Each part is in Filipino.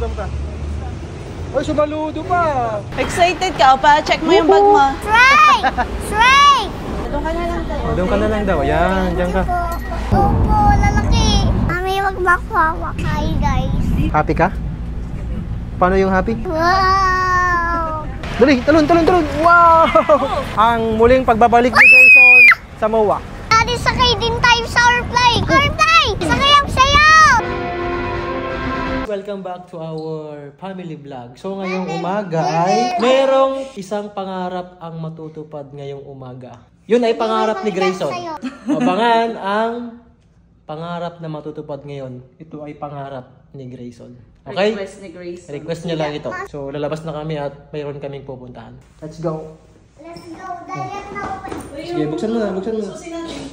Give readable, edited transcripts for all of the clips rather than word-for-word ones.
Wisdom ka. Ay, sumaludo pa. Excited ka? Pa-check mo yung bag mo. Straight! Straight! Doon ka na lang tayo. Doon ka na lang daw. Yan, dyan ka. Opo, lalaki. Mami, wag makwawak. Hi, guys. Happy ka? Paano yung happy? Wow! Dali, talon. Wow! Ang muling pagbabalik ni Grayson sa MOA. Daddy, sakay din tayo sa airplane. Airplane! Sakay ang sayo! Welcome back to our family vlog. So ngayong umaga ay merong isang pangarap ang matutupad ngayong umaga. Yun ay pangarap ni Grayson. Abangan ang pangarap na matutupad ngayon. Ito ay pangarap ni Grayson. Okay? Request ni Grace. Request niya lang ito. So lalabas na kami at mayroon kaming pupuntahan. Let's go. Let's go. Diet na open. Sige, buksan mo na. Susi natin.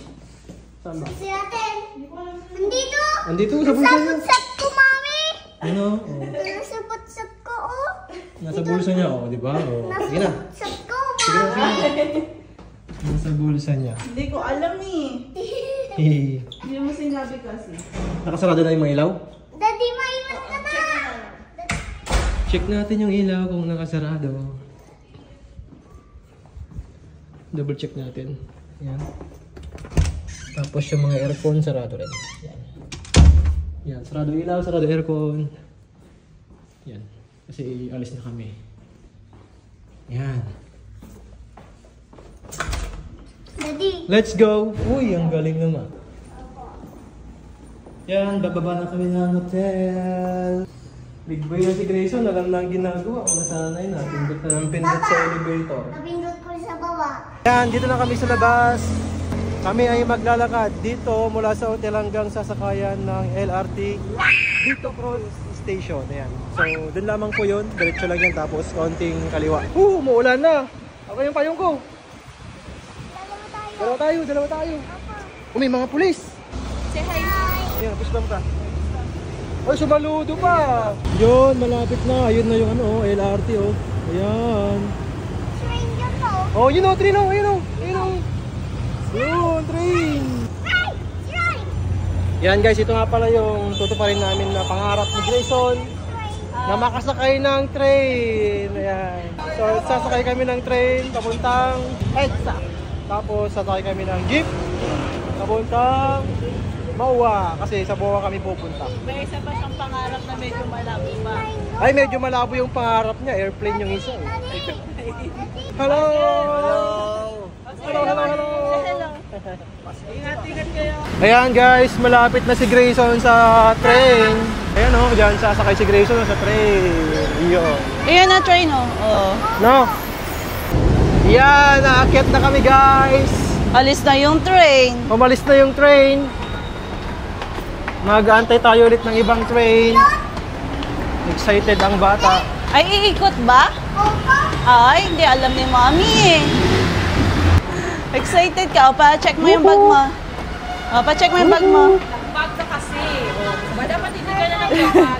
Saan ba? Susi natin. Andito. Andito sa bulsa niya. Sa ko, mami. Ano? Oh. Nasa butsap ko, oh. Nasa bulsa niya, oh, di ba? Oh. Sige na. Butsap ko, Sige na, mami. sige na. Nasa bulsa niya. Hindi ko alam eh. Hehe. Hindi mo sinabi kasi. Nakasarado na yung mga ilaw? Daddy, maiwan ka na. Check natin yung ilaw kung nakasarado. Double check natin. Yan. Tapos yung mga aircon, sarado rin. Yan. Yan. Sarado ilaw, sarado aircon. Yan. Kasi alis na kami. Yan. Daddy. Let's go! Uy, ang galing naman. Yan, bababa na kami ng hotel. Big boy na si Grayson, alam na ang ginagawa. Kung nasanay na, pindot na ng pindot sa elevator. Napindot ko sa baba. Yan, dito na kami sa labas. Kami ay maglalakad dito mula sa hotel hanggang sa sakayan ng LRT dito Cross Station. Ayan. So, dun lamang po yun. Diretso lang yan, tapos konting kaliwa. Umuulan na! Ako yung payong ko. Dalawa tayo. May mga pulis. Say hi. Ayan, pusbam ka. Ay, sumaludo pa. Yun, malapit na. Ayun na yung ano, LRT oh. Ayan. Train yun, no? Oh, yun oh, train oh. Ayun oh. Yun, train. Train! Yan guys, ito nga pala yung tutuparin namin na pangarap ni Grayson na makasakay ng train. Ayan. So, sasakay kami ng train papuntang EDSA. Tapos, sasakay kami ng jeep papuntang MOA. Kasi sa MOA kami pupunta. May isa pa siyang pangarap na medyo malabo pa. Ay, medyo malabo yung pangarap niya. Airplane yung isa. Hello! Hello! Ingat kayo. Ayan guys, malapit na si Grayson sa train. Ayan o, dyan sasakay si Grayson sa train. Iyon. Ayan na train oh. Oo. No? Yan, naakyat na kami guys. Alis na yung train. Umalis na yung train. Mag-aantay tayo ulit ng ibang train. Excited ang bata. Ay, iikot ba? Ay, hindi alam ni Mami eh. Excited ka? Pa-check mo yung bag mo. Pa-check mo yung bag mo. Bag na kasi. Dapat hindi ka na lang bag.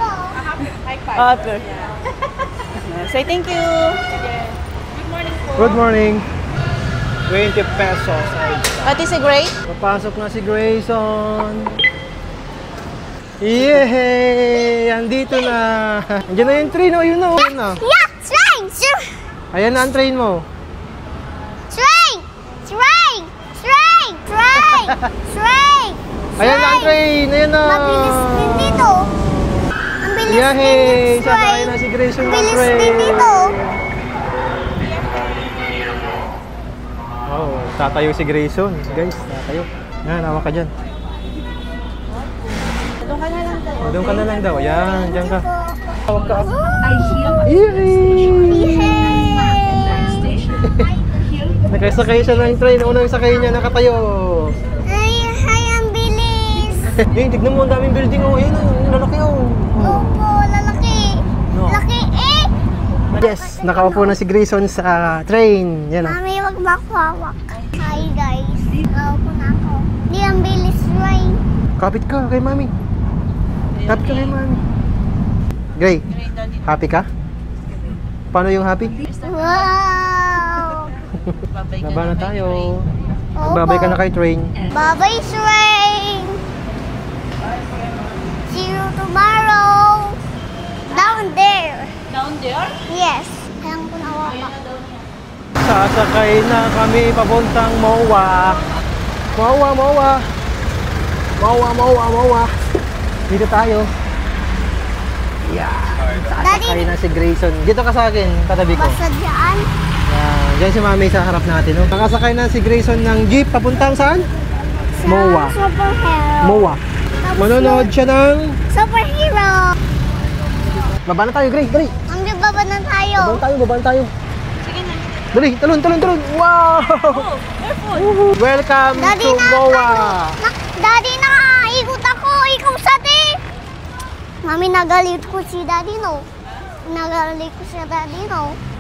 High five. Okay. Say thank you. Good morning po. Good morning. 20 pesos. Pati si Gray? Papasok na si Grayson. Yehey! Andito na. Andiyan na yung train. Ayun na. Ayun na. Yeah! Train! Ayan na ang train mo. Train! Train! Train! Train! Train! Ayan na ang train. Ayan na. Mabilis din dito. Ang bilis din Yehey! dito. Sasakay na si Grayson ng Bilis train. din dito. Oh, tatayo si Grayson. Guys, tatayo. Yan, hawak ka dyan. Doon ka na lang tayo. Doon ka na lang daw. Yan, dyan ka. Hawak ka. Yehey! Nakasakay siya ng train. Unang sakay niya, nakatayo. Ay, ang bilis. Yung tignan mo, ang daming building. Oh, yun, ang lalaki. Oh. Opo, lalaki. No. Laki eh. Yes, nakaupo na si Grayson sa train. Yan oh. Mami, wag makwawak. Hi guys. Nakaupo na ako. Di ang bilis, Rain. Kapit ka kay mami. Kapit ka kay mami. Gray, happy ka? Paano yung happy? Wow. Baba na tayo. Magbabay ka na kay train. Bye-bye, Rain. See you tomorrow. Down Sasakay na kami papuntang MOA. MOA. Dito tayo. Yeah. Sasakay na si Grayson. Dito ka sa akin, katabi ko. Basta dyan. Yan. Diyan si Mami sa harap natin. No? Nakasakay na si Grayson ng jeep papuntang saan? MOA. Superhero. MOA. Manonood siya ng... Superhero. Baba na tayo, Gray. Ang baba na tayo. Baba na tayo. Sige na. Dali, talon. Wow! Careful. Welcome Daddy, to MOA. Daddy, nakaikot ako. Ikaw sa di. Mami, nagalit ko si Daddy, no?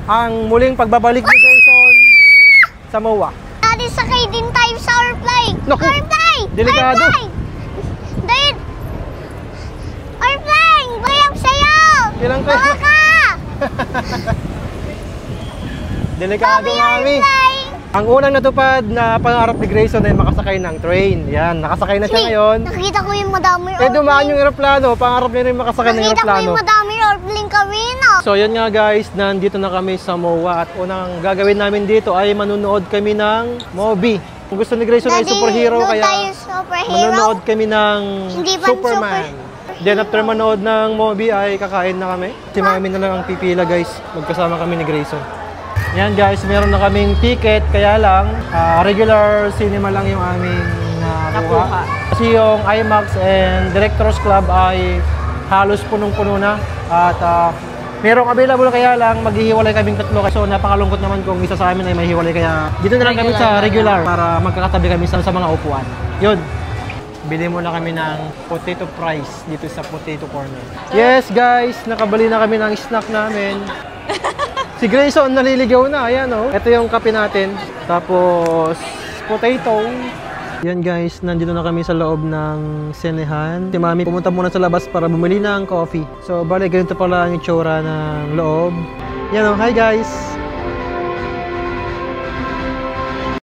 Ang Muling pagbabalik ni Grayson sa MOA. Daddy, sakay din tayo sa airplane. Naku! Airplane! Delikado. Airplane! Dad! Airplane! Bayang sa'yo! Ilang kayo? Baka ka! Delikado, Mami. Airplane! Ang unang natupad na pangarap ni Grayson ay makasakay ng train. Yan, nakasakay na siya ngayon. Nakita ko yung madami Dumaan yung eroplano. Pangarap niya rin makasakay ng Nakita ko eroplano. yung madami airplane kanina. So yan nga guys, nandito na kami sa MOA at unang gagawin namin dito ay manunood kami ng movie. Kung gusto ni Grayson ay superhero, no kaya tayo superhero. manonood kami ng Hindi ba Superman. Then after manood ng movie ay kakain na kami. Si Mami na lang ang pipila guys, magkasama kami ni Grayson. Yan guys, meron na kaming ticket, kaya lang regular cinema lang yung aming nakuha. Kasi yung IMAX and Directors Club ay halos punong-puno na. At merong available, kaya lang maghihiwalay kaming tatlo. So napakalungkot naman kung isa sa amin ay mahihiwalay, kaya dito na lang kami sa regular para magkakatabi kami sa mga upuan. Yun. Bili muna kami ng potato fries dito sa potato corner. Yes guys, nakabali na kami ng snack namin. Si Grayson naliligaw na, ayan oh. Ito yung kape natin. Tapos potato. Yan guys, nandito na kami sa loob ng sinehan. Si Mami pumunta muna sa labas para bumili ng coffee. So bali ganito pala ang itsura ng loob. Yan oh, hi guys.